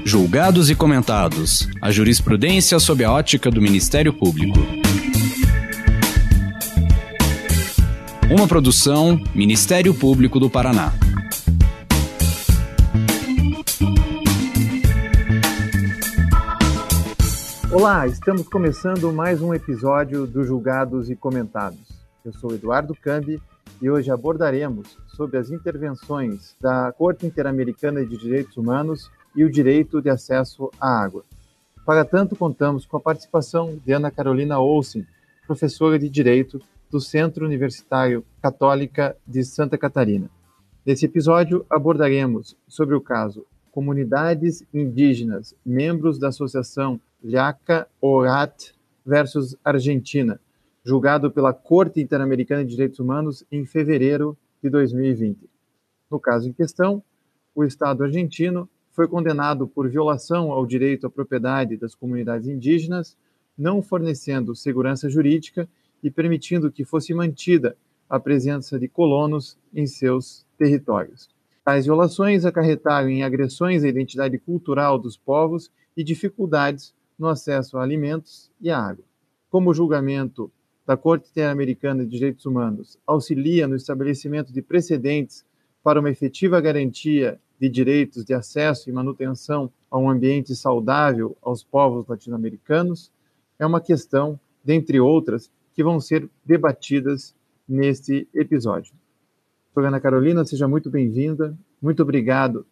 Julgados e comentados. A jurisprudência sob a ótica do Ministério Público. Uma produção Ministério Público do Paraná. Olá, estamos começando mais um episódio do Julgados e Comentados. Eu sou Eduardo Cambi e hoje abordaremos sobre as intervenções da Corte Interamericana de Direitos Humanos e o direito de acesso à água. Para tanto, contamos com a participação de Ana Carolina Olsen, professora de Direito do Centro Universitário Católica de Santa Catarina. Nesse episódio, abordaremos sobre o caso Comunidades Indígenas, membros da Associação Llacta-Orat versus Argentina, julgado pela Corte Interamericana de Direitos Humanos em fevereiro de 2020. No caso em questão, o Estado argentino foi condenado por violação ao direito à propriedade das comunidades indígenas, não fornecendo segurança jurídica e permitindo que fosse mantida a presença de colonos em seus territórios. Tais violações acarretaram em agressões à identidade cultural dos povos e dificuldades no acesso a alimentos e à água. Como o julgamento da Corte Interamericana de Direitos Humanos auxilia no estabelecimento de precedentes para uma efetiva garantia de direitos de acesso e manutenção a um ambiente saudável aos povos latino-americanos, é uma questão, dentre outras, que vão ser debatidas neste episódio. Doutora Ana Carolina, seja muito bem-vinda, muito obrigado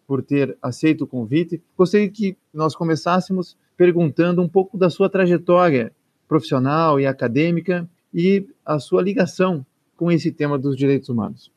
por ter aceito o convite. Gostaria que nós começássemos perguntando um pouco da sua trajetória profissional e acadêmica e a sua ligação com esse tema dos direitos humanos.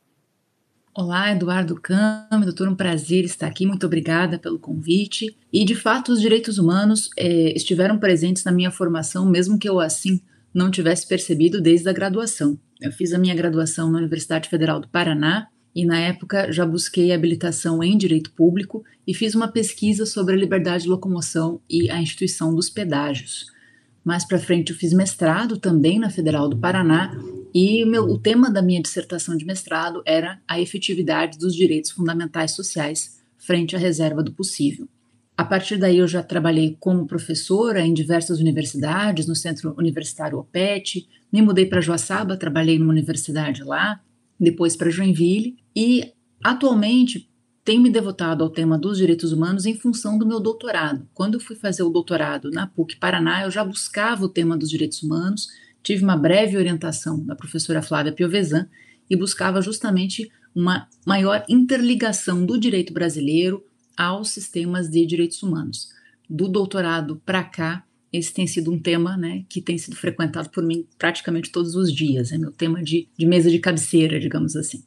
Olá, Eduardo Cambi, doutor, um prazer estar aqui, muito obrigada pelo convite. E, de fato, os direitos humanos estiveram presentes na minha formação, mesmo que eu, assim, não tivesse percebido desde a graduação. Eu fiz a minha graduação na Universidade Federal do Paraná e, na época, já busquei habilitação em Direito Público e fiz uma pesquisa sobre a liberdade de locomoção e a instituição dos pedágios. Mais para frente, eu fiz mestrado também na Federal do Paraná e o tema da minha dissertação de mestrado era a efetividade dos direitos fundamentais sociais frente à reserva do possível. A partir daí, eu já trabalhei como professora em diversas universidades, no Centro Universitário OPET, me mudei para Joaçaba, trabalhei numa universidade lá, depois para Joinville e, atualmente, tenho me devotado ao tema dos direitos humanos em função do meu doutorado. Quando eu fui fazer o doutorado na PUC Paraná, eu já buscava o tema dos direitos humanos, tive uma breve orientação da professora Flávia Piovesan e buscava justamente uma maior interligação do direito brasileiro aos sistemas de direitos humanos. Do doutorado para cá, esse tem sido um tema, que tem sido frequentado por mim praticamente todos os dias. É meu tema de mesa de cabeceira, digamos assim.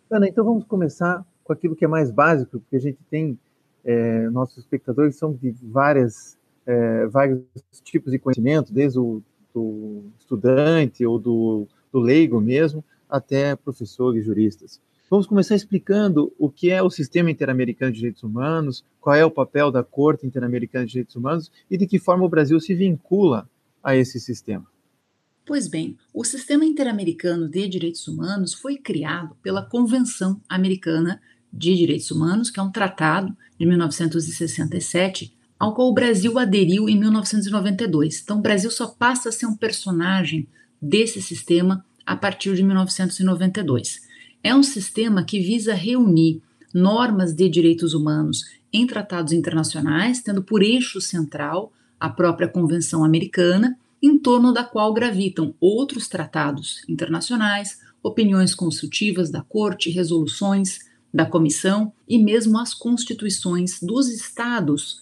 Ana, então vamos começar com aquilo que é mais básico, porque a gente tem nossos espectadores são de vários tipos de conhecimento, desde o do estudante ou do leigo mesmo, até professores, juristas. Vamos começar explicando o que é o Sistema Interamericano de Direitos Humanos, qual é o papel da Corte Interamericana de Direitos Humanos e de que forma o Brasil se vincula a esse sistema. Pois bem, o Sistema Interamericano de Direitos Humanos foi criado pela Convenção Americana de Direitos Humanos, que é um tratado de 1967, ao qual o Brasil aderiu em 1992. Então, o Brasil só passa a ser um personagem desse sistema a partir de 1992. É um sistema que visa reunir normas de direitos humanos em tratados internacionais, tendo por eixo central a própria Convenção Americana, em torno da qual gravitam outros tratados internacionais, opiniões consultivas da Corte, resoluções da Comissão e mesmo as constituições dos estados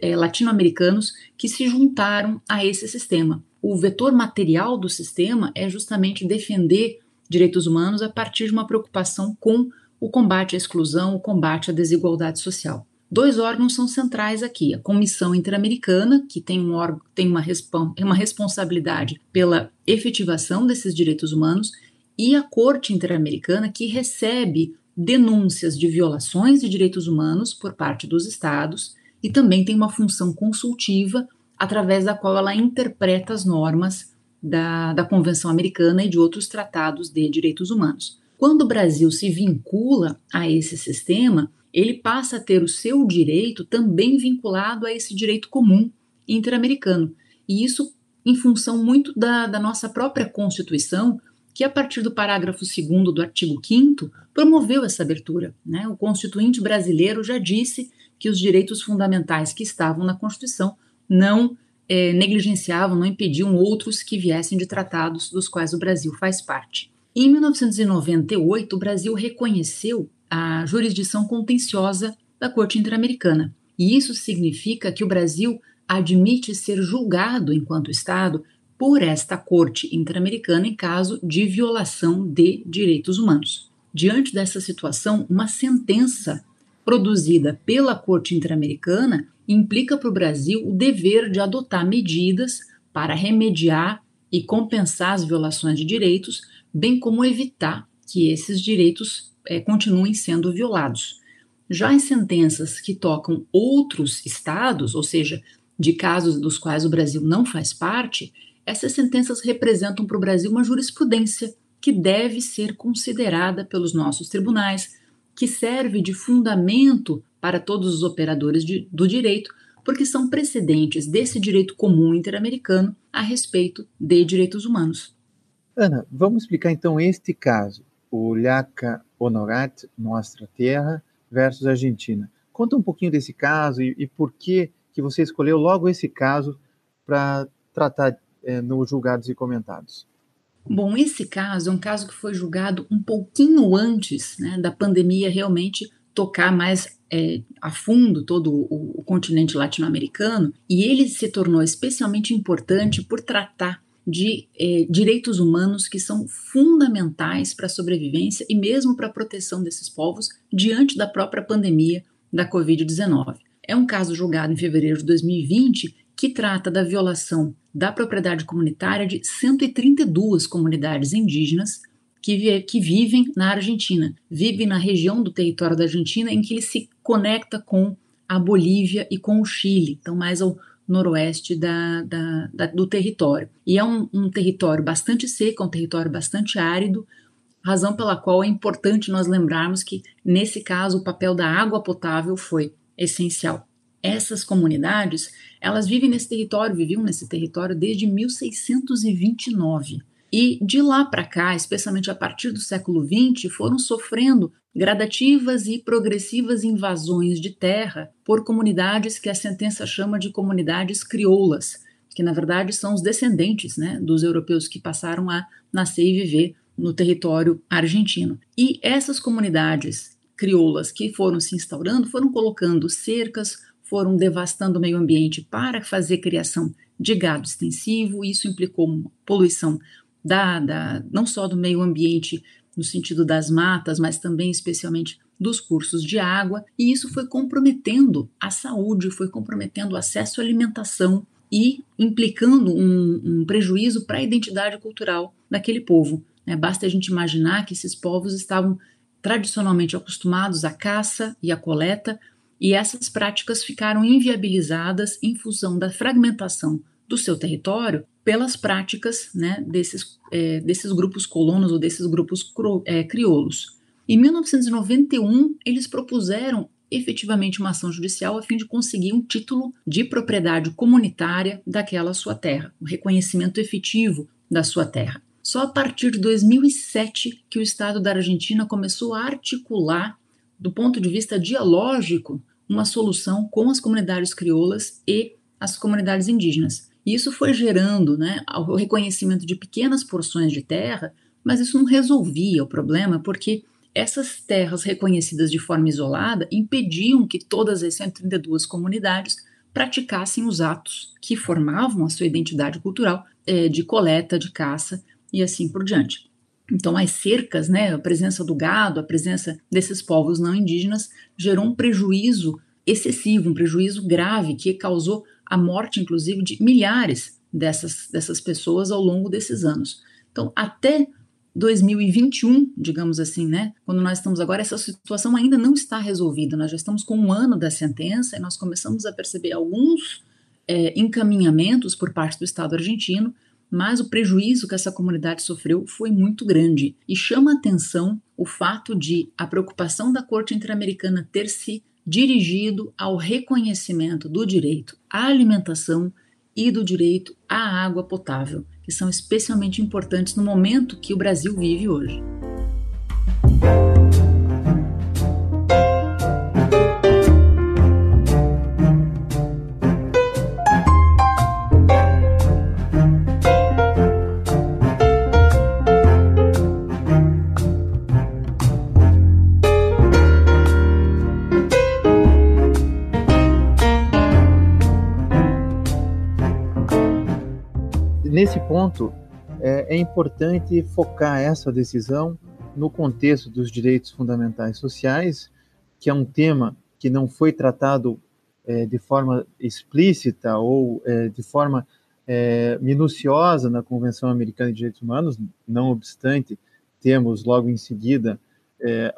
latino-americanos que se juntaram a esse sistema. O vetor material do sistema é justamente defender direitos humanos a partir de uma preocupação com o combate à exclusão, o combate à desigualdade social. Dois órgãos são centrais aqui, a Comissão Interamericana, que tem uma responsabilidade pela efetivação desses direitos humanos, e a Corte Interamericana, que recebe denúncias de violações de direitos humanos por parte dos estados e também tem uma função consultiva através da qual ela interpreta as normas da Convenção Americana e de outros tratados de direitos humanos. Quando o Brasil se vincula a esse sistema, ele passa a ter o seu direito também vinculado a esse direito comum interamericano. E isso em função muito da nossa própria Constituição, que a partir do parágrafo 2º do artigo 5º promoveu essa abertura, né? O Constituinte brasileiro já disse que os direitos fundamentais que estavam na Constituição não negligenciavam, não impediam outros que viessem de tratados dos quais o Brasil faz parte. Em 1998, o Brasil reconheceu a jurisdição contenciosa da Corte Interamericana. E isso significa que o Brasil admite ser julgado enquanto Estado por esta Corte Interamericana em caso de violação de direitos humanos. Diante dessa situação, uma sentença produzida pela Corte Interamericana implica para o Brasil o dever de adotar medidas para remediar e compensar as violações de direitos, bem como evitar que esses direitos continuem sendo violados. Já em sentenças que tocam outros estados, ou seja, de casos dos quais o Brasil não faz parte, essas sentenças representam para o Brasil uma jurisprudência que deve ser considerada pelos nossos tribunais, que serve de fundamento para todos os operadores do direito, porque são precedentes desse direito comum interamericano a respeito de direitos humanos. Ana, vamos explicar então este caso, o Llaca Honorat, Nossa Terra versus Argentina. Conta um pouquinho desse caso e por que você escolheu logo esse caso para tratar nos julgados e comentados. Bom, esse caso é um caso que foi julgado um pouquinho antes, né, da pandemia realmente tocar mais a fundo todo o continente latino-americano, e ele se tornou especialmente importante por tratar de direitos humanos que são fundamentais para a sobrevivência e mesmo para a proteção desses povos diante da própria pandemia da Covid-19. É um caso julgado em fevereiro de 2020 que trata da violação da propriedade comunitária de 132 comunidades indígenas que vivem na Argentina, vivem na região do território da Argentina em que ele se conecta com a Bolívia e com o Chile, então mais ao noroeste do território. E é um território bastante seco, um território bastante árido, razão pela qual é importante nós lembrarmos que, nesse caso, o papel da água potável foi essencial. Essas comunidades, elas viviam nesse território desde 1629. E de lá para cá, especialmente a partir do século XX, foram sofrendo gradativas e progressivas invasões de terra por comunidades que a sentença chama de comunidades crioulas, que na verdade são os descendentes, né, dos europeus que passaram a nascer e viver no território argentino. E essas comunidades crioulas que foram se instaurando, foram colocando cercas, foram devastando o meio ambiente para fazer criação de gado extensivo. Isso implicou uma poluição não só do meio ambiente no sentido das matas, mas também especialmente dos cursos de água, e isso foi comprometendo a saúde, foi comprometendo o acesso à alimentação e implicando um prejuízo para a identidade cultural daquele povo. Basta a gente imaginar que esses povos estavam tradicionalmente acostumados à caça e à coleta, e essas práticas ficaram inviabilizadas em função da fragmentação do seu território pelas práticas, né, desses grupos colonos ou desses grupos crioulos. Em 1991, eles propuseram efetivamente uma ação judicial a fim de conseguir um título de propriedade comunitária daquela sua terra, o reconhecimento efetivo da sua terra. Só a partir de 2007 que o Estado da Argentina começou a articular, do ponto de vista dialógico, uma solução com as comunidades crioulas e as comunidades indígenas. E isso foi gerando, né, o reconhecimento de pequenas porções de terra, mas isso não resolvia o problema, porque essas terras reconhecidas de forma isolada impediam que todas as 132 comunidades praticassem os atos que formavam a sua identidade cultural de coleta, de caça e assim por diante. Então, as cercas, né, a presença do gado, a presença desses povos não indígenas gerou um prejuízo excessivo, um prejuízo grave que causou a morte, inclusive, de milhares dessas pessoas ao longo desses anos. Então, até 2021, digamos assim, né, quando nós estamos agora, essa situação ainda não está resolvida. Nós já estamos com um ano da sentença e nós começamos a perceber alguns encaminhamentos por parte do Estado argentino, mas o prejuízo que essa comunidade sofreu foi muito grande. E chama atenção o fato de a preocupação da Corte Interamericana ter se dirigido ao reconhecimento do direito à alimentação e do direito à água potável, que são especialmente importantes no momento que o Brasil vive hoje. Nesse ponto, é importante focar essa decisão no contexto dos direitos fundamentais sociais, que é um tema que não foi tratado de forma explícita ou de forma minuciosa na Convenção Americana de Direitos Humanos. Não obstante, temos logo em seguida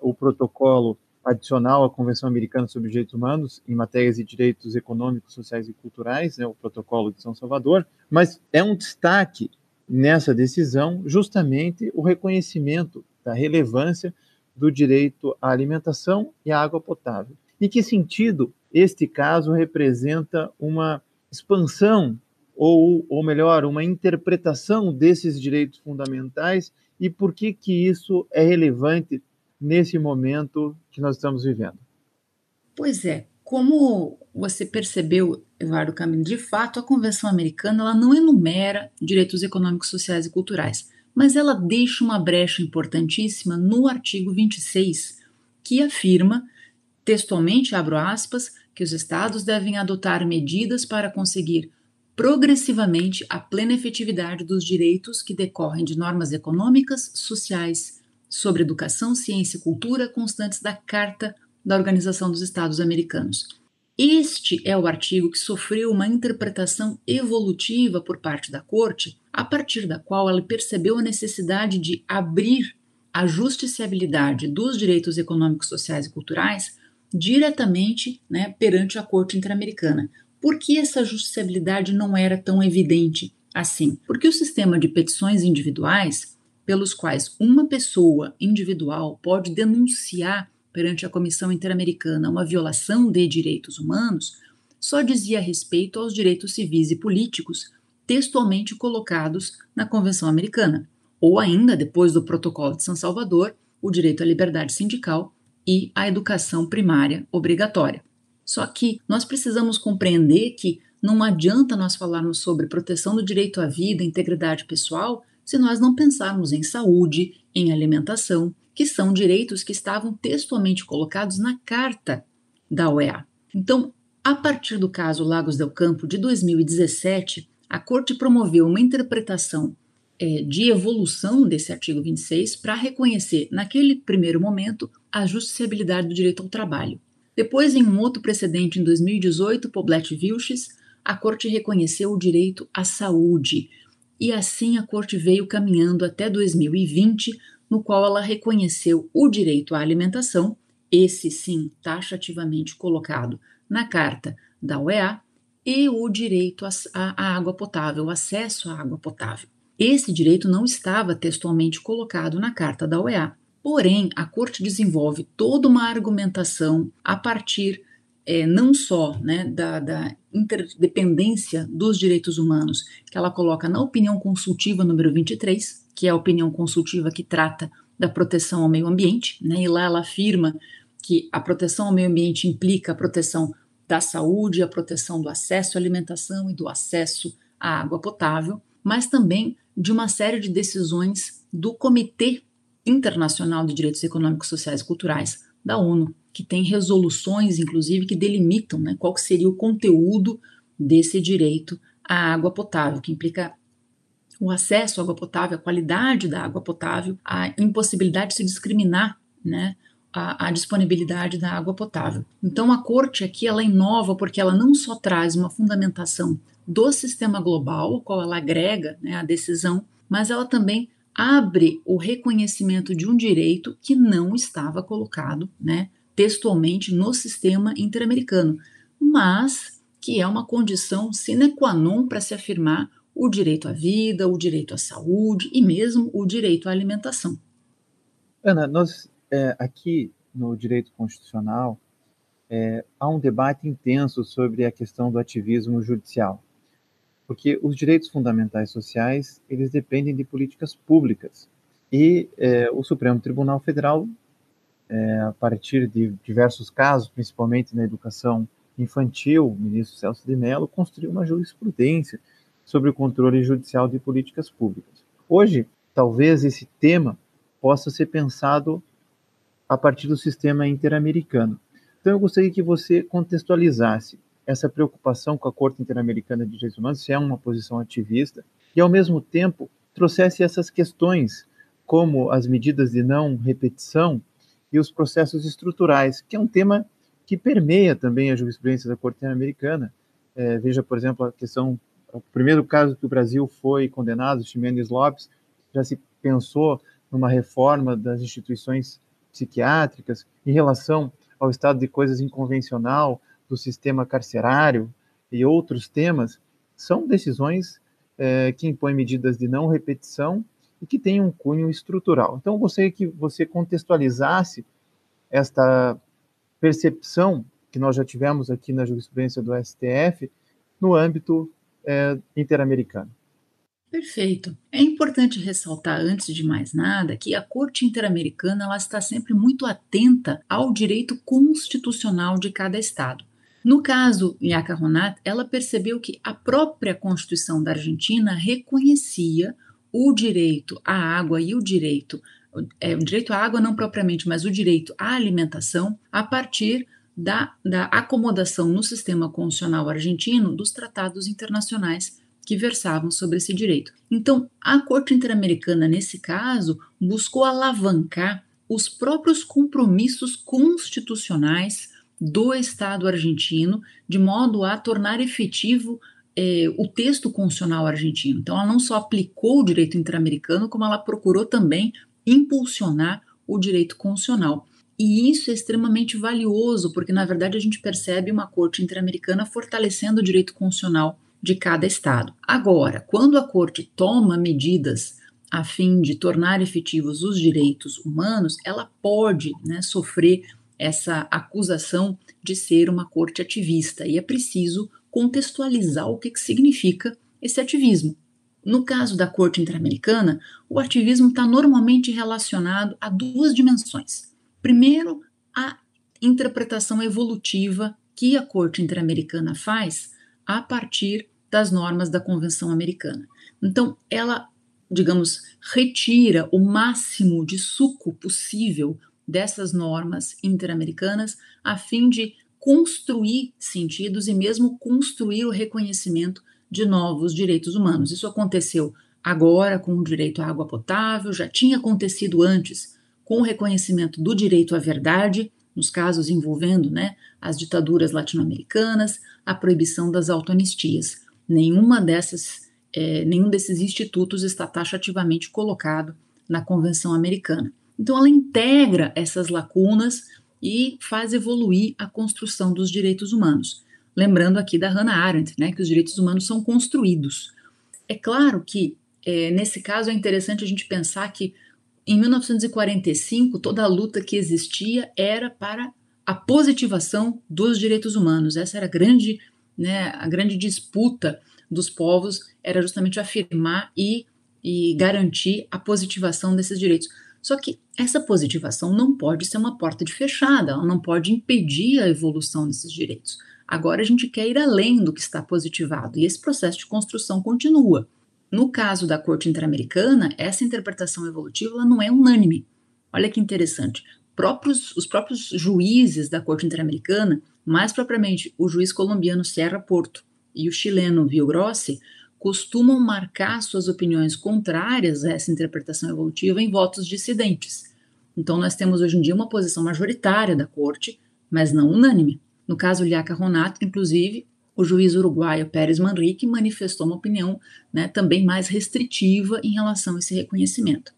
o protocolo adicional à Convenção Americana sobre Direitos Humanos em matérias de direitos econômicos, sociais e culturais, né, o Protocolo de São Salvador, mas é um destaque nessa decisão justamente o reconhecimento da relevância do direito à alimentação e à água potável. Em que sentido este caso representa uma expansão ou melhor, uma interpretação desses direitos fundamentais e por que isso é relevante nesse momento que nós estamos vivendo? Pois é, como você percebeu, Eduardo Campbell, de fato a Convenção Americana ela não enumera direitos econômicos, sociais e culturais, mas ela deixa uma brecha importantíssima no artigo 26, que afirma, textualmente, abro aspas, que os Estados devem adotar medidas para conseguir progressivamente a plena efetividade dos direitos que decorrem de normas econômicas, sociais, sobre educação, ciência e cultura constantes da Carta da Organização dos Estados Americanos. Este é o artigo que sofreu uma interpretação evolutiva por parte da Corte, a partir da qual ela percebeu a necessidade de abrir a justiciabilidade dos direitos econômicos, sociais e culturais diretamente, perante a Corte Interamericana. Por que essa justiciabilidade não era tão evidente assim? Porque o sistema de petições individuais, pelos quais uma pessoa individual pode denunciar perante a Comissão Interamericana uma violação de direitos humanos, só dizia respeito aos direitos civis e políticos textualmente colocados na Convenção Americana, ou ainda, depois do Protocolo de São Salvador, o direito à liberdade sindical e à educação primária obrigatória. Só que nós precisamos compreender que não adianta nós falarmos sobre proteção do direito à vida e integridade pessoal se nós não pensarmos em saúde, em alimentação, que são direitos que estavam textualmente colocados na Carta da OEA. Então, a partir do caso Lagos del Campo de 2017, a Corte promoveu uma interpretação de evolução desse artigo 26 para reconhecer, naquele primeiro momento, a justiciabilidade do direito ao trabalho. Depois, em um outro precedente, em 2018, Poblete Vilches, a Corte reconheceu o direito à saúde. E assim a Corte veio caminhando até 2020, no qual ela reconheceu o direito à alimentação, esse sim taxativamente colocado na Carta da OEA, e o direito à água potável, o acesso à água potável. Esse direito não estava textualmente colocado na Carta da OEA. Porém, a Corte desenvolve toda uma argumentação a partir não só da interdependência dos direitos humanos, que ela coloca na opinião consultiva número 23, que é a opinião consultiva que trata da proteção ao meio ambiente, e lá ela afirma que a proteção ao meio ambiente implica a proteção da saúde, a proteção do acesso à alimentação e do acesso à água potável, mas também de uma série de decisões do Comitê Internacional de Direitos Econômicos, Sociais e Culturais da ONU, que tem resoluções, inclusive, que delimitam qual que seria o conteúdo desse direito à água potável, que implica o acesso à água potável, a qualidade da água potável, a impossibilidade de se discriminar a disponibilidade da água potável. Então, a Corte aqui ela inova porque ela não só traz uma fundamentação do sistema global, ao qual ela agrega a decisão, mas ela também abre o reconhecimento de um direito que não estava colocado textualmente no sistema interamericano, mas que é uma condição sine qua non para se afirmar o direito à vida, o direito à saúde e mesmo o direito à alimentação. Ana, nós aqui no direito constitucional há um debate intenso sobre a questão do ativismo judicial, porque os direitos fundamentais sociais eles dependem de políticas públicas e o Supremo Tribunal Federal, a partir de diversos casos, principalmente na educação infantil, o ministro Celso de Mello construiu uma jurisprudência sobre o controle judicial de políticas públicas. Hoje, talvez esse tema possa ser pensado a partir do sistema interamericano. Então, eu gostaria que você contextualizasse essa preocupação com a Corte Interamericana de Direitos Humanos, se é uma posição ativista, e, ao mesmo tempo, trouxesse essas questões, como as medidas de não repetição e os processos estruturais, que é um tema que permeia também a jurisprudência da Corte Interamericana. Veja, por exemplo, a questão, o primeiro caso que o Brasil foi condenado, Ximenes Lopes, já se pensou numa reforma das instituições psiquiátricas em relação ao estado de coisas inconvencional do sistema carcerário e outros temas. São decisões que impõem medidas de não repetição e que têm um cunho estrutural. Então, eu gostaria que você contextualizasse esta percepção que nós já tivemos aqui na jurisprudência do STF no âmbito interamericano. Perfeito. É importante ressaltar, antes de mais nada, que a Corte Interamericana ela está sempre muito atenta ao direito constitucional de cada Estado. No caso Yaca Ronat, ela percebeu que a própria Constituição da Argentina reconhecia o direito à água e o direito à água não propriamente, mas o direito à alimentação a partir da acomodação no sistema constitucional argentino dos tratados internacionais que versavam sobre esse direito. Então, a Corte Interamericana, nesse caso, buscou alavancar os próprios compromissos constitucionais do Estado argentino, de modo a tornar efetivo o texto constitucional argentino. Então, ela não só aplicou o direito interamericano, como ela procurou também impulsionar o direito constitucional. E isso é extremamente valioso, porque, na verdade, a gente percebe uma Corte Interamericana fortalecendo o direito constitucional de cada Estado. Agora, quando a Corte toma medidas a fim de tornar efetivos os direitos humanos, ela pode, sofrer essa acusação de ser uma Corte ativista, e é preciso contextualizar o que significa esse ativismo. No caso da Corte Interamericana, o ativismo está normalmente relacionado a duas dimensões. Primeiro, a interpretação evolutiva que a Corte Interamericana faz a partir das normas da Convenção Americana. Então, ela, retira o máximo de suco possível dessas normas interamericanas a fim de construir sentidos e mesmo construir o reconhecimento de novos direitos humanos. Isso aconteceu agora com o direito à água potável, já tinha acontecido antes com o reconhecimento do direito à verdade, nos casos envolvendo as ditaduras latino-americanas, a proibição das autoanistias. Nenhum desses institutos está taxativamente colocado na Convenção Americana. Então, ela integra essas lacunas e faz evoluir a construção dos direitos humanos. Lembrando aqui da Hannah Arendt, que os direitos humanos são construídos. É claro que, nesse caso, é interessante a gente pensar que, em 1945, toda a luta que existia era para a positivação dos direitos humanos. Essa era a grande disputa dos povos, era justamente afirmar e garantir a positivação desses direitos. Só que essa positivação não pode ser uma porta de fechada, ela não pode impedir a evolução desses direitos. Agora a gente quer ir além do que está positivado, e esse processo de construção continua. No caso da Corte Interamericana, essa interpretação evolutiva ela não é unânime. Olha que interessante. Os próprios juízes da Corte Interamericana, mais propriamente o juiz colombiano Sierra Porto e o chileno Villagrossi, costumam marcar suas opiniões contrárias a essa interpretação evolutiva em votos dissidentes. Então, nós temos hoje em dia uma posição majoritária da Corte, mas não unânime. No caso Yaca Ronat, inclusive, o juiz uruguaio Pérez Manrique manifestou uma opinião também mais restritiva em relação a esse reconhecimento.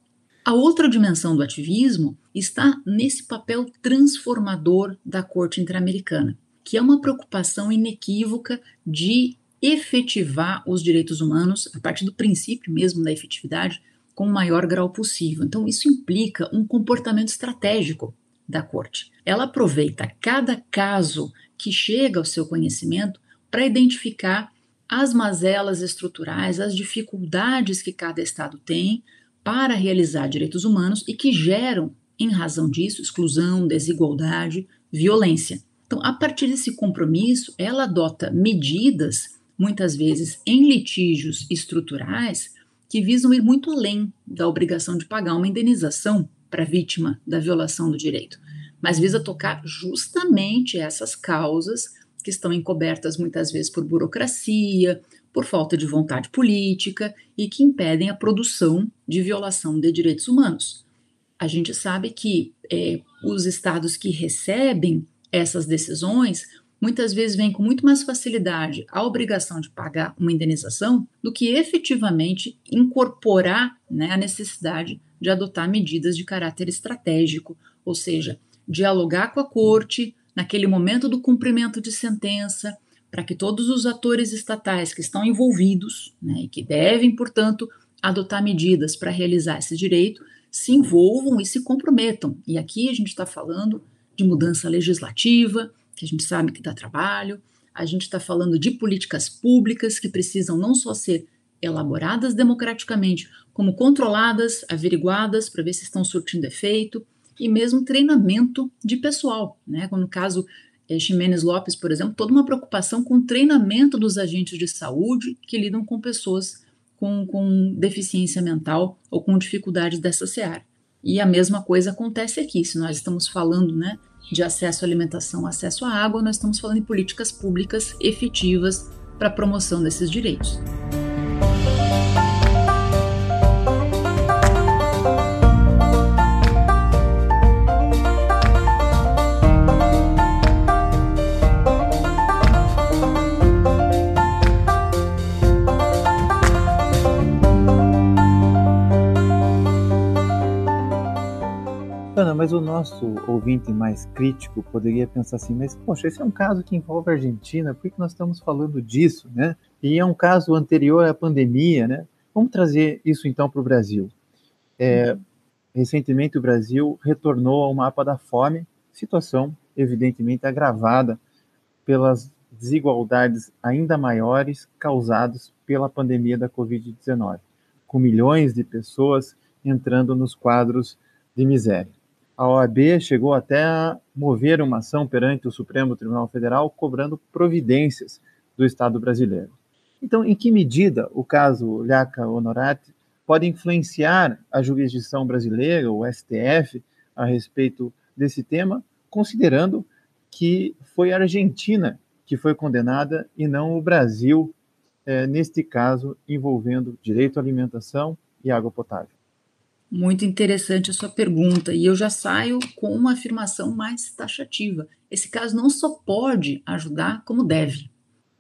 A outra dimensão do ativismo está nesse papel transformador da Corte Interamericana, que é uma preocupação inequívoca de efetivar os direitos humanos, a partir do princípio mesmo da efetividade, com o maior grau possível. Então, isso implica um comportamento estratégico da Corte. Ela aproveita cada caso que chega ao seu conhecimento para identificar as mazelas estruturais, as dificuldades que cada Estado tem para realizar direitos humanos e que geram, em razão disso, exclusão, desigualdade, violência. Então, a partir desse compromisso, ela adota medidas, muitas vezes em litígios estruturais, que visam ir muito além da obrigação de pagar uma indenização para a vítima da violação do direito, mas visa tocar justamente essas causas que estão encobertas muitas vezes por burocracia, por falta de vontade política e que impedem a produção de violação de direitos humanos. A gente sabe que os estados que recebem essas decisões muitas vezes vêm com muito mais facilidade a obrigação de pagar uma indenização do que efetivamente incorporar, a necessidade de adotar medidas de caráter estratégico, ou seja, dialogar com a corte naquele momento do cumprimento de sentença, para que todos os atores estatais que estão envolvidos, e que devem, portanto, adotar medidas para realizar esse direito, se envolvam e se comprometam. E aqui a gente está falando de mudança legislativa, que a gente sabe que dá trabalho, a gente está falando de políticas públicas que precisam não só ser elaboradas democraticamente, como controladas, averiguadas para ver se estão surtindo efeito, e mesmo treinamento de pessoal, como no caso Ximenes Lopes, por exemplo, toda uma preocupação com o treinamento dos agentes de saúde que lidam com pessoas com deficiência mental ou com dificuldades dessa seara. E a mesma coisa acontece aqui, se nós estamos falando, de acesso à alimentação, acesso à água, nós estamos falando de políticas públicas efetivas para a promoção desses direitos. Ana, mas o nosso ouvinte mais crítico poderia pensar assim, mas poxa, esse é um caso que envolve a Argentina, por que nós estamos falando disso, E é um caso anterior à pandemia, Vamos trazer isso então para o Brasil. Recentemente o Brasil retornou ao mapa da fome, situação evidentemente agravada pelas desigualdades ainda maiores causadas pela pandemia da Covid-19, com milhões de pessoas entrando nos quadros de miséria. A OAB chegou até a mover uma ação perante o Supremo Tribunal Federal cobrando providências do Estado brasileiro. Então, em que medida o caso Lhaca Honorati pode influenciar a jurisdição brasileira, o STF, a respeito desse tema, considerando que foi a Argentina que foi condenada e não o Brasil, neste caso envolvendo direito à alimentação e água potável? Muito interessante a sua pergunta, e eu já saio com uma afirmação mais taxativa. Esse caso não só pode ajudar, como deve.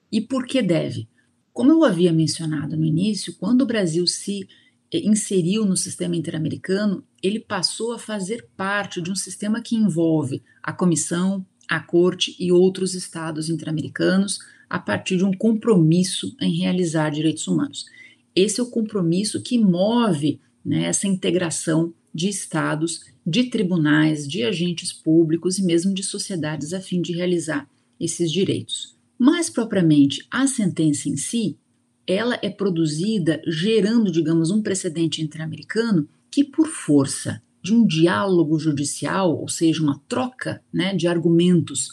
E por que deve? Como eu havia mencionado no início, quando o Brasil se inseriu no sistema interamericano, ele passou a fazer parte de um sistema que envolve a Comissão, a Corte e outros estados interamericanos a partir de um compromisso em realizar direitos humanos. Esse é o compromisso que move essa integração de estados, de tribunais, de agentes públicos e mesmo de sociedades a fim de realizar esses direitos. Mais propriamente, a sentença em si, ela é produzida gerando, digamos, um precedente interamericano que, por força de um diálogo judicial, ou seja, uma troca de argumentos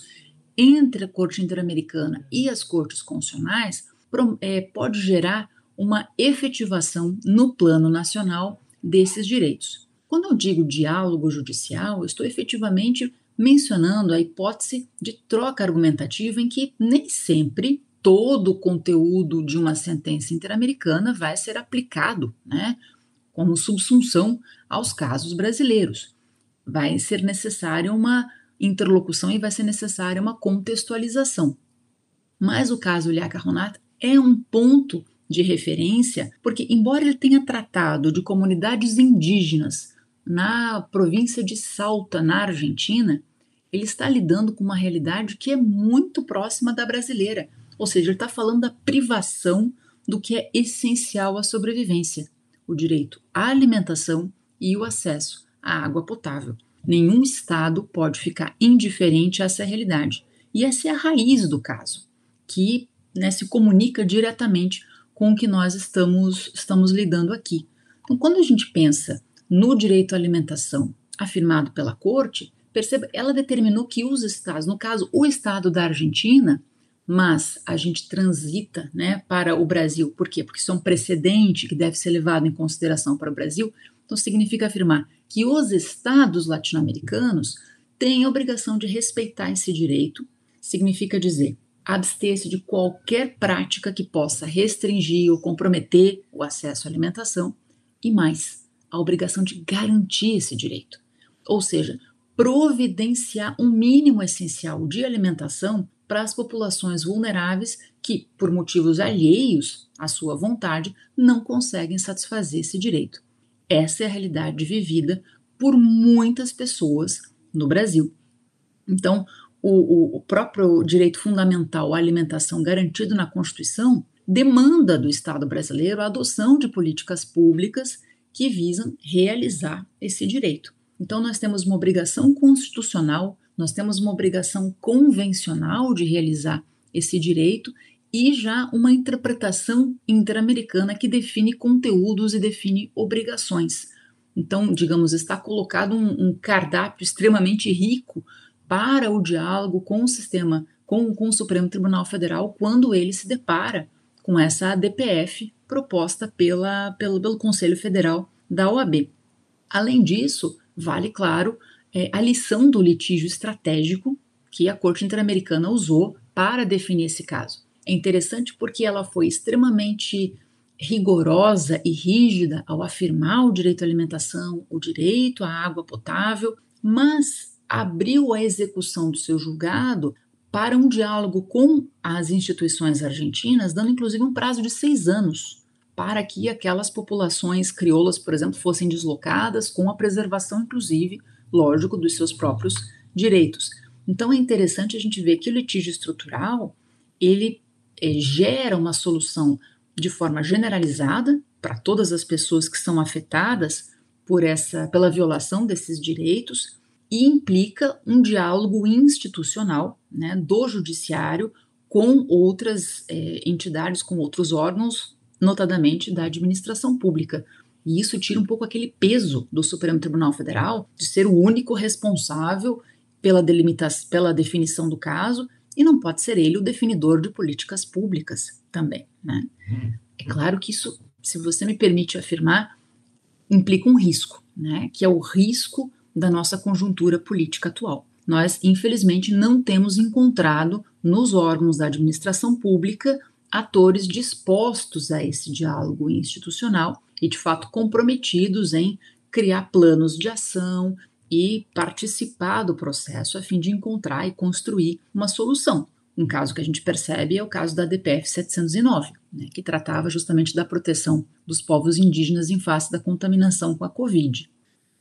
entre a Corte Interamericana e as cortes constitucionais, pode gerar uma efetivação no plano nacional desses direitos. Quando eu digo diálogo judicial, eu estou efetivamente mencionando a hipótese de troca argumentativa em que nem sempre todo o conteúdo de uma sentença interamericana vai ser aplicado, como subsunção aos casos brasileiros. Vai ser necessária uma interlocução e vai ser necessária uma contextualização. Mas o caso Lhaca Honorati é um ponto de referência, porque embora ele tenha tratado de comunidades indígenas na província de Salta, na Argentina, ele está lidando com uma realidade que é muito próxima da brasileira, Ou seja, ele está falando da privação do que é essencial à sobrevivência, o direito à alimentação e o acesso à água potável. Nenhum Estado pode ficar indiferente a essa realidade. E essa é a raiz do caso, que, né, se comunica diretamente com o que nós estamos lidando aqui. Então, quando a gente pensa no direito à alimentação afirmado pela Corte, perceba, ela determinou que os estados, no caso, o estado da Argentina, mas a gente transita, né, para o Brasil. Por quê? Porque isso é um precedente que deve ser levado em consideração para o Brasil. Então, significa afirmar que os estados latino-americanos têm a obrigação de respeitar esse direito. Significa dizer, abster-se de qualquer prática que possa restringir ou comprometer o acesso à alimentação e mais, a obrigação de garantir esse direito. Ou seja, providenciar um mínimo essencial de alimentação para as populações vulneráveis que, por motivos alheios à sua vontade, não conseguem satisfazer esse direito. Essa é a realidade vivida por muitas pessoas no Brasil. Então, o próprio direito fundamental à alimentação garantido na Constituição demanda do Estado brasileiro a adoção de políticas públicas que visam realizar esse direito. Então, nós temos uma obrigação constitucional, nós temos uma obrigação convencional de realizar esse direito e já uma interpretação interamericana que define conteúdos e define obrigações. Então, digamos, está colocado um cardápio extremamente rico para o diálogo com o sistema, com o Supremo Tribunal Federal, quando ele se depara com essa DPF proposta pelo Conselho Federal da OAB. Além disso, vale, claro, a lição do litígio estratégico que a Corte Interamericana usou para definir esse caso. É interessante porque ela foi extremamente rigorosa e rígida ao afirmar o direito à alimentação, o direito à água potável, mas abriu a execução do seu julgado para um diálogo com as instituições argentinas, dando inclusive um prazo de 6 anos para que aquelas populações crioulas, por exemplo, fossem deslocadas com a preservação, inclusive, lógico, dos seus próprios direitos. Então é interessante a gente ver que o litígio estrutural, ele gera uma solução de forma generalizada para todas as pessoas que são afetadas pela violação desses direitos, e implica um diálogo institucional, né, do judiciário com outras entidades, com outros órgãos, notadamente da administração pública. E isso tira um pouco aquele peso do Supremo Tribunal Federal de ser o único responsável pela definição do caso, e não pode ser ele o definidor de políticas públicas também, né? É claro que isso, se você me permite afirmar, implica um risco, né, que é o risco da nossa conjuntura política atual. Nós, infelizmente, não temos encontrado nos órgãos da administração pública atores dispostos a esse diálogo institucional e, de fato, comprometidos em criar planos de ação e participar do processo a fim de encontrar e construir uma solução. Um caso que a gente percebe é o caso da DPF 709, né, que tratava justamente da proteção dos povos indígenas em face da contaminação com a Covid.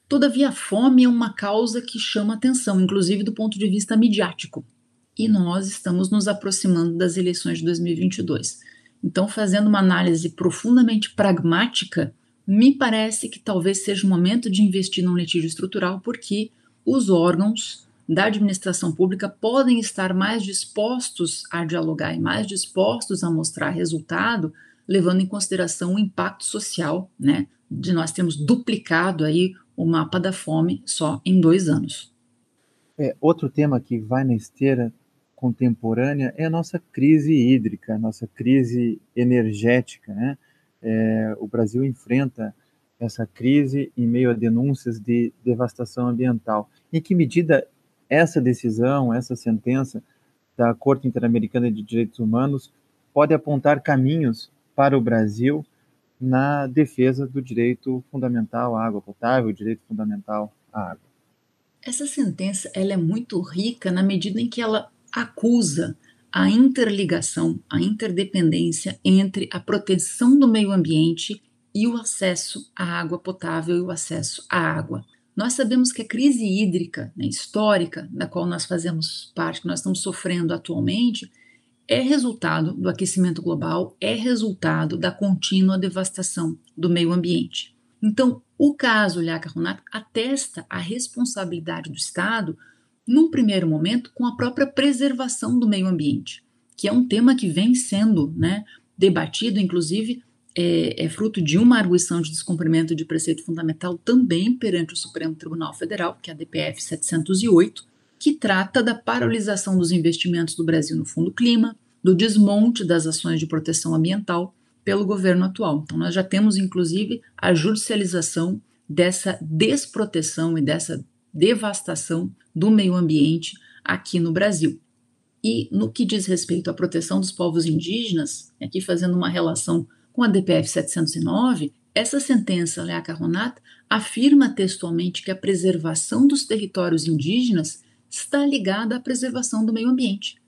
Todavia, a fome é uma causa que chama atenção, inclusive do ponto de vista midiático. E nós estamos nos aproximando das eleições de 2022. Então, fazendo uma análise profundamente pragmática, me parece que talvez seja o momento de investir num litígio estrutural, porque os órgãos da administração pública podem estar mais dispostos a dialogar e mais dispostos a mostrar resultado, levando em consideração o impacto social, né, de nós termos duplicado aí o mapa da fome só em 2 anos. Outro tema que vai na esteira contemporânea é a nossa crise hídrica, a nossa crise energética, né? O Brasil enfrenta essa crise em meio a denúncias de devastação ambiental. Em que medida essa decisão, essa sentença da Corte Interamericana de Direitos Humanos pode apontar caminhos para o Brasil na defesa do direito fundamental à água potável, o direito fundamental à água? Essa sentença ela é muito rica na medida em que ela acusa a interligação, a interdependência entre a proteção do meio ambiente e o acesso à água potável e o acesso à água. Nós sabemos que a crise hídrica, né, histórica, da qual nós fazemos parte, que nós estamos sofrendo atualmente, é resultado do aquecimento global, é resultado da contínua devastação do meio ambiente. Então, o caso Liaca-Runata atesta a responsabilidade do Estado, num primeiro momento, com a própria preservação do meio ambiente, que é um tema que vem sendo, debatido, inclusive, é fruto de uma arguição de descumprimento de preceito fundamental também perante o Supremo Tribunal Federal, que é a DPF 708, que trata da paralisação dos investimentos do Brasil no Fundo Clima, do desmonte das ações de proteção ambiental pelo governo atual. Então, nós já temos, inclusive, a judicialização dessa desproteção e dessa devastação do meio ambiente aqui no Brasil. E no que diz respeito à proteção dos povos indígenas, aqui fazendo uma relação com a DPF 709, essa sentença, Liaca-Runata, afirma textualmente que a preservação dos territórios indígenas está ligada à preservação do meio ambiente.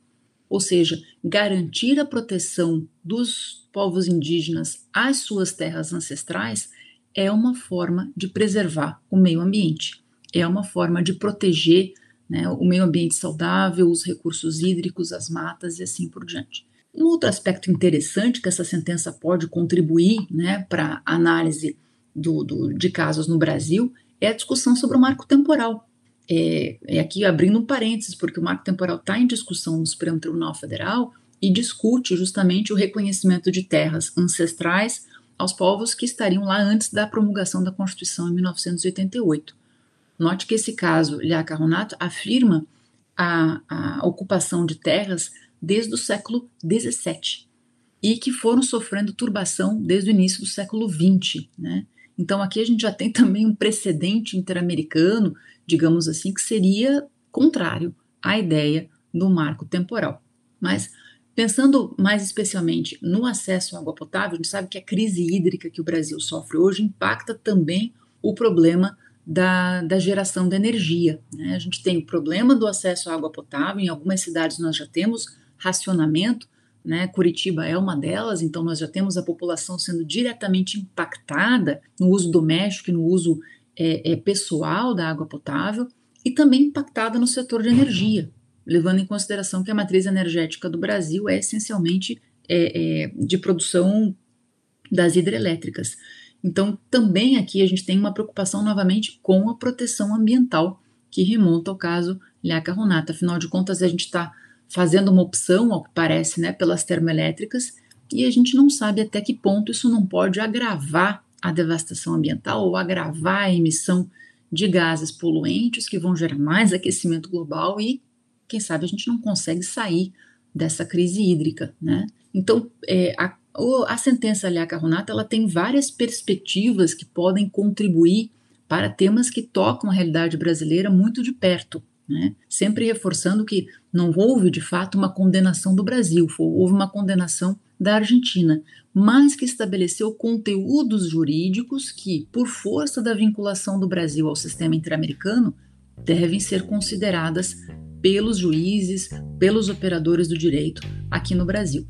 Ou seja, garantir a proteção dos povos indígenas às suas terras ancestrais é uma forma de preservar o meio ambiente, é uma forma de proteger, o meio ambiente saudável, os recursos hídricos, as matas e assim por diante. Um outro aspecto interessante que essa sentença pode contribuir, para a análise de casos no Brasil é a discussão sobre o marco temporal. Aqui abrindo um parênteses, porque o marco temporal está em discussão no Supremo Tribunal Federal e discute justamente o reconhecimento de terras ancestrais aos povos que estariam lá antes da promulgação da Constituição em 1988. Note que esse caso, Liaca-Runata, afirma a ocupação de terras desde o século XVII e que foram sofrendo turbação desde o início do século XX. Então aqui a gente já tem também um precedente interamericano, digamos assim, que seria contrário à ideia do marco temporal. Mas, pensando mais especialmente no acesso à água potável, a gente sabe que a crise hídrica que o Brasil sofre hoje impacta também o problema da geração de energia. A gente tem o problema do acesso à água potável, em algumas cidades nós já temos racionamento, Curitiba é uma delas, então nós já temos a população sendo diretamente impactada no uso doméstico e no uso pessoal da água potável e também impactada no setor de energia, levando em consideração que a matriz energética do Brasil é essencialmente de produção das hidrelétricas. Então, também aqui a gente tem uma preocupação novamente com a proteção ambiental, que remonta ao caso Liaca-Runata. Afinal de contas, a gente está fazendo uma opção, ao que parece, pelas termoelétricas, e a gente não sabe até que ponto isso não pode agravar a devastação ambiental ou agravar a emissão de gases poluentes que vão gerar mais aquecimento global e, quem sabe, a gente não consegue sair dessa crise hídrica, Então, a sentença Liaca-Runata, ela tem várias perspectivas que podem contribuir para temas que tocam a realidade brasileira muito de perto, sempre reforçando que não houve, de fato, uma condenação do Brasil, houve uma condenação da Argentina, mas que estabeleceu conteúdos jurídicos que, por força da vinculação do Brasil ao sistema interamericano, devem ser consideradas pelos juízes, pelos operadores do direito aqui no Brasil.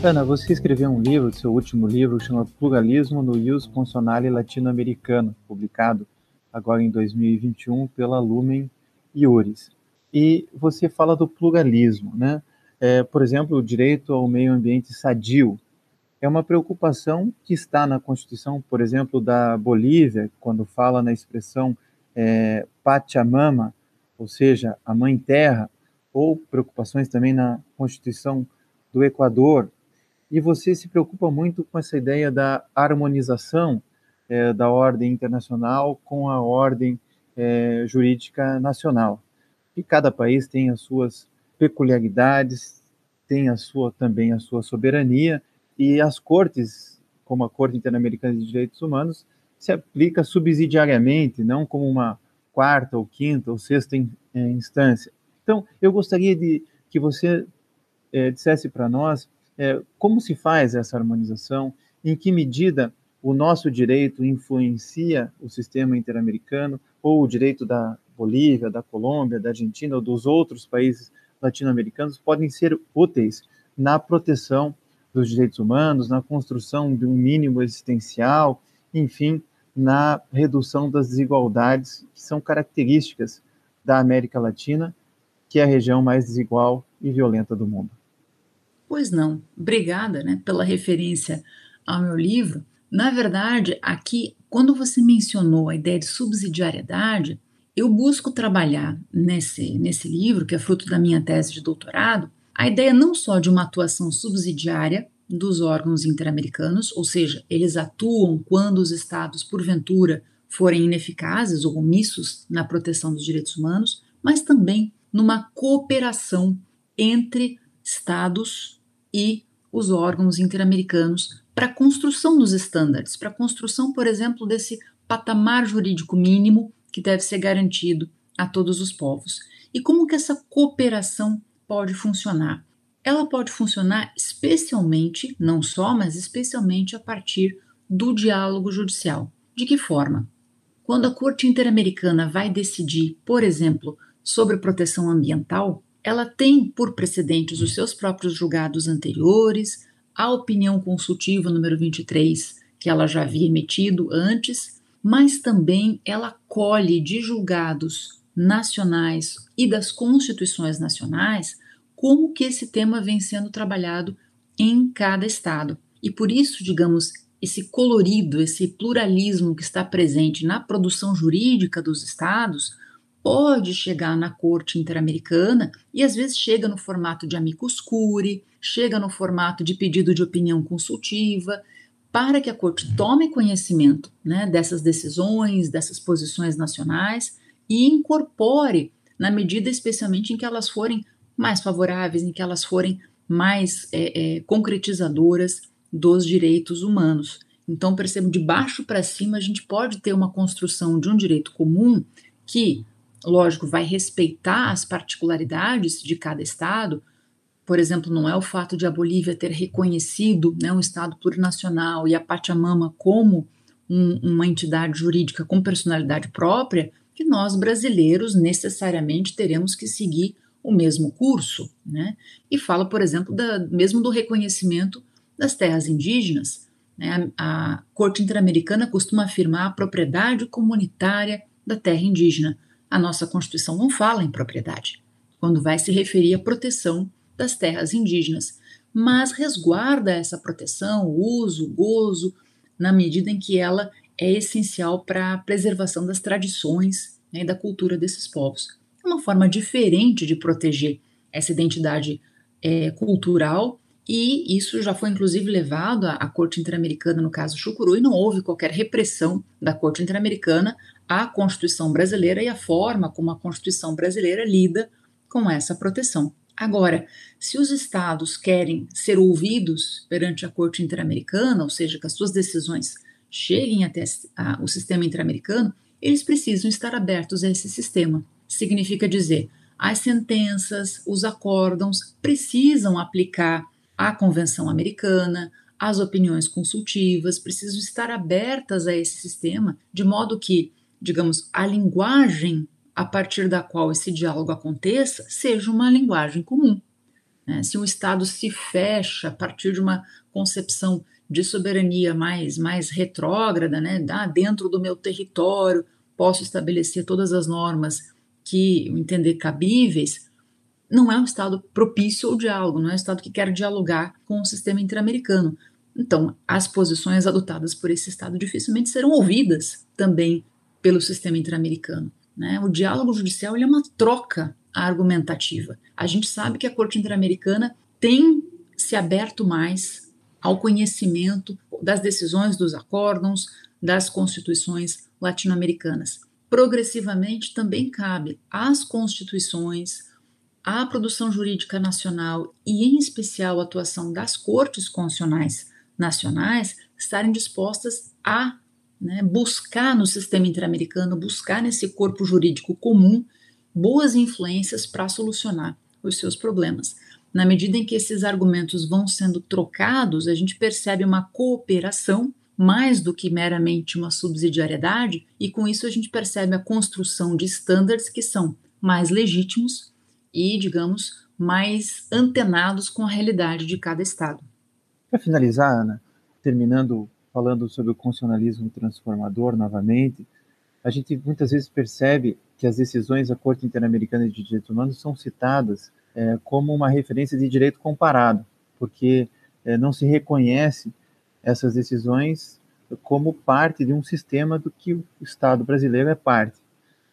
Ana, você escreveu um livro, seu último livro, chama Pluralismo no Ius Consonale Latino-Americano, publicado agora em 2021 pela Lumen Iuris. E você fala do pluralismo, por exemplo, o direito ao meio ambiente sadio é uma preocupação que está na Constituição, por exemplo, da Bolívia, quando fala na expressão Pachamama, ou seja, a Mãe Terra, ou preocupações também na Constituição do Equador. E você se preocupa muito com essa ideia da harmonização da ordem internacional com a ordem jurídica nacional. E cada país tem as suas peculiaridades, tem também a sua soberania, e as cortes, como a Corte Interamericana de Direitos Humanos, se aplica subsidiariamente, não como uma quarta ou quinta ou sexta instância. Então, eu gostaria que você dissesse para nós como se faz essa harmonização, em que medida o nosso direito influencia o sistema interamericano ou o direito da Bolívia, da Colômbia, da Argentina ou dos outros países latino-americanos podem ser úteis na proteção dos direitos humanos, na construção de um mínimo existencial, enfim, na redução das desigualdades que são características da América Latina, que é a região mais desigual e violenta do mundo. Pois não. Obrigada, pela referência ao meu livro. Na verdade, aqui, quando você mencionou a ideia de subsidiariedade, eu busco trabalhar nesse livro, que é fruto da minha tese de doutorado, a ideia não só de uma atuação subsidiária dos órgãos interamericanos, ou seja, eles atuam quando os estados, porventura, forem ineficazes ou omissos na proteção dos direitos humanos, mas também numa cooperação entre estados e os órgãos interamericanos para a construção dos estándares, para a construção, por exemplo, desse patamar jurídico mínimo que deve ser garantido a todos os povos. E como que essa cooperação pode funcionar? Ela pode funcionar especialmente, não só, mas especialmente a partir do diálogo judicial. De que forma? Quando a Corte Interamericana vai decidir, por exemplo, sobre proteção ambiental, ela tem por precedentes os seus próprios julgados anteriores, a opinião consultiva número 23, que ela já havia emitido antes, mas também ela colhe de julgados nacionais e das constituições nacionais como que esse tema vem sendo trabalhado em cada estado. E por isso, digamos, esse colorido, esse pluralismo que está presente na produção jurídica dos estados pode chegar na Corte Interamericana e às vezes chega no formato de amicus curiae, chega no formato de pedido de opinião consultiva, para que a Corte tome conhecimento dessas decisões, dessas posições nacionais e incorpore, na medida especialmente em que elas forem mais favoráveis, em que elas forem mais concretizadoras dos direitos humanos. Então, percebo, de baixo para cima, a gente pode ter uma construção de um direito comum que, lógico, vai respeitar as particularidades de cada estado. Por exemplo, não é o fato de a Bolívia ter reconhecido um estado plurinacional e a Pachamama como uma entidade jurídica com personalidade própria, que nós brasileiros necessariamente teremos que seguir o mesmo curso, E fala, por exemplo, mesmo do reconhecimento das terras indígenas. A Corte Interamericana costuma afirmar a propriedade comunitária da terra indígena. A nossa Constituição não fala em propriedade, quando vai se referir à proteção das terras indígenas, mas resguarda essa proteção, o uso, o gozo, na medida em que ela é essencial para a preservação das tradições e da cultura desses povos. É uma forma diferente de proteger essa identidade cultural, e isso já foi inclusive levado à Corte Interamericana no caso Chucuru, e não houve qualquer repressão da Corte Interamericana à Constituição brasileira e à forma como a Constituição brasileira lida com essa proteção. Agora, se os estados querem ser ouvidos perante a Corte Interamericana, ou seja, que as suas decisões cheguem até o sistema interamericano, eles precisam estar abertos a esse sistema. Significa dizer, as sentenças, os acórdãos precisam aplicar a Convenção Americana, as opiniões consultivas, precisam estar abertas a esse sistema, de modo que, digamos, a linguagem a partir da qual esse diálogo aconteça seja uma linguagem comum. Se um Estado se fecha a partir de uma concepção de soberania mais retrógrada, dentro do meu território, posso estabelecer todas as normas que eu entender cabíveis, não é um Estado propício ao diálogo, não é um Estado que quer dialogar com o sistema interamericano. Então, as posições adotadas por esse Estado dificilmente serão ouvidas também pelo sistema interamericano. O diálogo judicial é uma troca argumentativa. A gente sabe que a Corte Interamericana tem se aberto mais ao conhecimento das decisões dos acórdãos, das constituições latino-americanas. Progressivamente também cabe às constituições, à produção jurídica nacional e, em especial, a atuação das cortes constitucionais nacionais estarem dispostas a buscar no sistema interamericano, buscar nesse corpo jurídico comum boas influências para solucionar os seus problemas. Na medida em que esses argumentos vão sendo trocados, a gente percebe uma cooperação mais do que meramente uma subsidiariedade, e com isso a gente percebe a construção de estándares que são mais legítimos e, digamos, mais antenados com a realidade de cada estado. Para finalizar, Ana, terminando falando sobre o constitucionalismo transformador novamente, a gente muitas vezes percebe que as decisões da Corte Interamericana de Direitos Humanos são citadas como uma referência de direito comparado, porque não se reconhece essas decisões como parte de um sistema do que o Estado brasileiro é parte.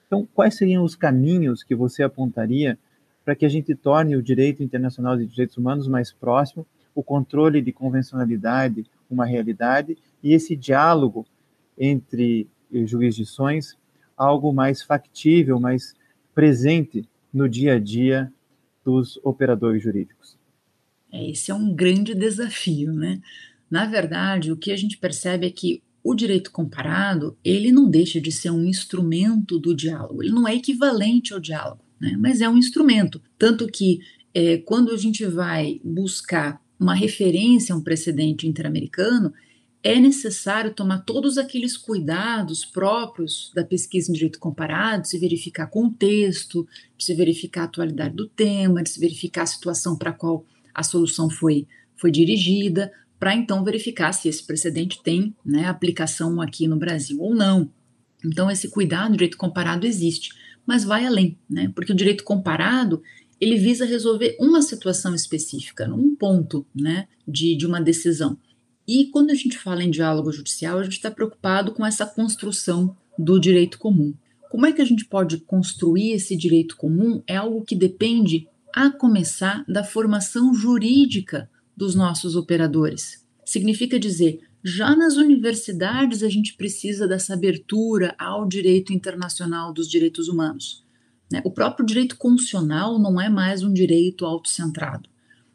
Então, quais seriam os caminhos que você apontaria para que a gente torne o direito internacional de direitos humanos mais próximo, o controle de convencionalidade uma realidade e esse diálogo entre jurisdições algo mais factível, mais presente no dia a dia dos operadores jurídicos? Esse é um grande desafio, né? Na verdade, o que a gente percebe é que o direito comparado, ele não deixa de ser um instrumento do diálogo, ele não é equivalente ao diálogo, né? Mas é um instrumento, tanto que quando a gente vai buscar uma referência a um precedente interamericano, é necessário tomar todos aqueles cuidados próprios da pesquisa em direito comparado, de se verificar contexto, de se verificar a atualidade do tema, de se verificar a situação para a qual a solução foi dirigida, para então verificar se esse precedente tem, né, aplicação aqui no Brasil ou não. Então esse cuidado do direito comparado existe, mas vai além, né, porque o direito comparado ele visa resolver uma situação específica, um ponto, né, de uma decisão. E quando a gente fala em diálogo judicial, a gente está preocupado com essa construção do direito comum. Como é que a gente pode construir esse direito comum? É algo que depende, a começar, da formação jurídica dos nossos operadores. Significa dizer, já nas universidades a gente precisa dessa abertura ao direito internacional dos direitos humanos. O próprio direito constitucional não é mais um direito autocentrado.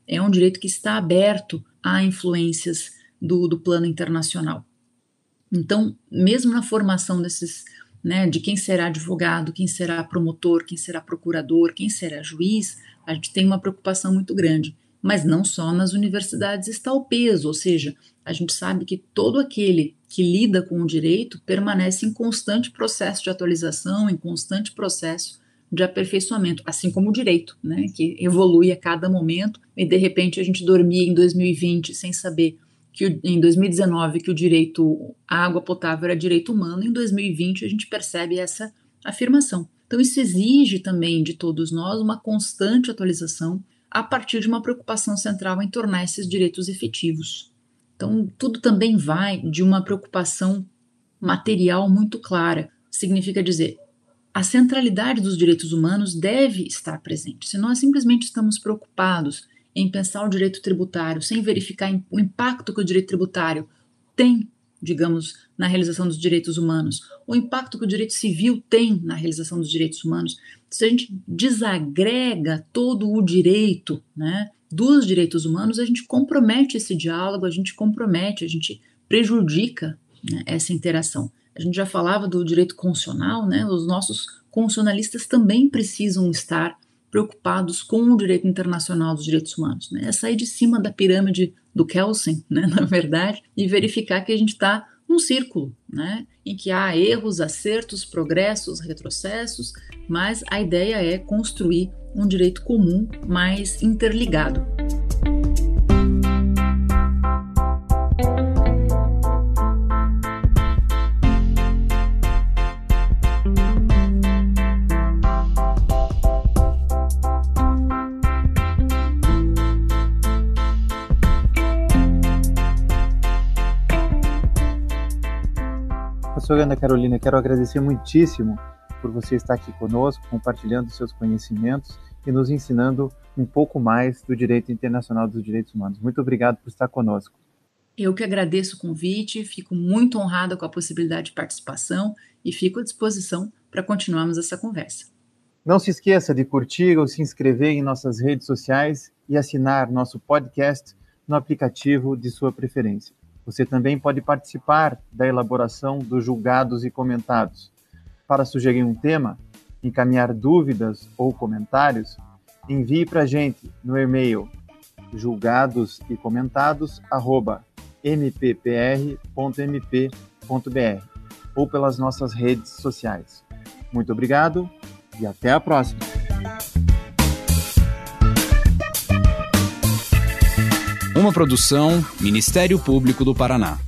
É um direito que está aberto a influências do plano internacional. Então, mesmo na formação desses, né, de quem será advogado, quem será promotor, quem será procurador, quem será juiz, a gente tem uma preocupação muito grande. Mas não só nas universidades está o peso, ou seja, a gente sabe que todo aquele que lida com o direito permanece em constante processo de atualização, em constante processo de aperfeiçoamento, assim como o direito, né, que evolui a cada momento, e de repente a gente dormia em 2020 sem saber que em 2019 que o direito à água potável era direito humano, em 2020 a gente percebe essa afirmação. Então isso exige também de todos nós uma constante atualização a partir de uma preocupação central em tornar esses direitos efetivos. Então tudo também vai de uma preocupação material muito clara, significa dizer, a centralidade dos direitos humanos deve estar presente. Se nós simplesmente estamos preocupados em pensar o direito tributário sem verificar o impacto que o direito tributário tem, digamos, na realização dos direitos humanos, o impacto que o direito civil tem na realização dos direitos humanos, se a gente desagrega todo o direito, né, dos direitos humanos, a gente compromete esse diálogo, a gente prejudica, né, essa interação. A gente já falava do direito constitucional, né? Os nossos constitucionalistas também precisam estar preocupados com o direito internacional dos direitos humanos, né? É sair de cima da pirâmide do Kelsen, né, na verdade, e verificar que a gente está num círculo, né, em que há erros, acertos, progressos, retrocessos, mas a ideia é construir um direito comum mais interligado. Professora Ana Carolina, quero agradecer muitíssimo por você estar aqui conosco, compartilhando seus conhecimentos e nos ensinando um pouco mais do direito internacional dos direitos humanos. Muito obrigado por estar conosco. Eu que agradeço o convite, fico muito honrada com a possibilidade de participação e fico à disposição para continuarmos essa conversa. Não se esqueça de curtir ou se inscrever em nossas redes sociais e assinar nosso podcast no aplicativo de sua preferência. Você também pode participar da elaboração dos julgados e comentados. Para sugerir um tema, encaminhar dúvidas ou comentários, envie para a gente no e-mail julgadoseComentados@ mppr.mp.br ou pelas nossas redes sociais. Muito obrigado e até a próxima! Uma produção Ministério Público do Paraná.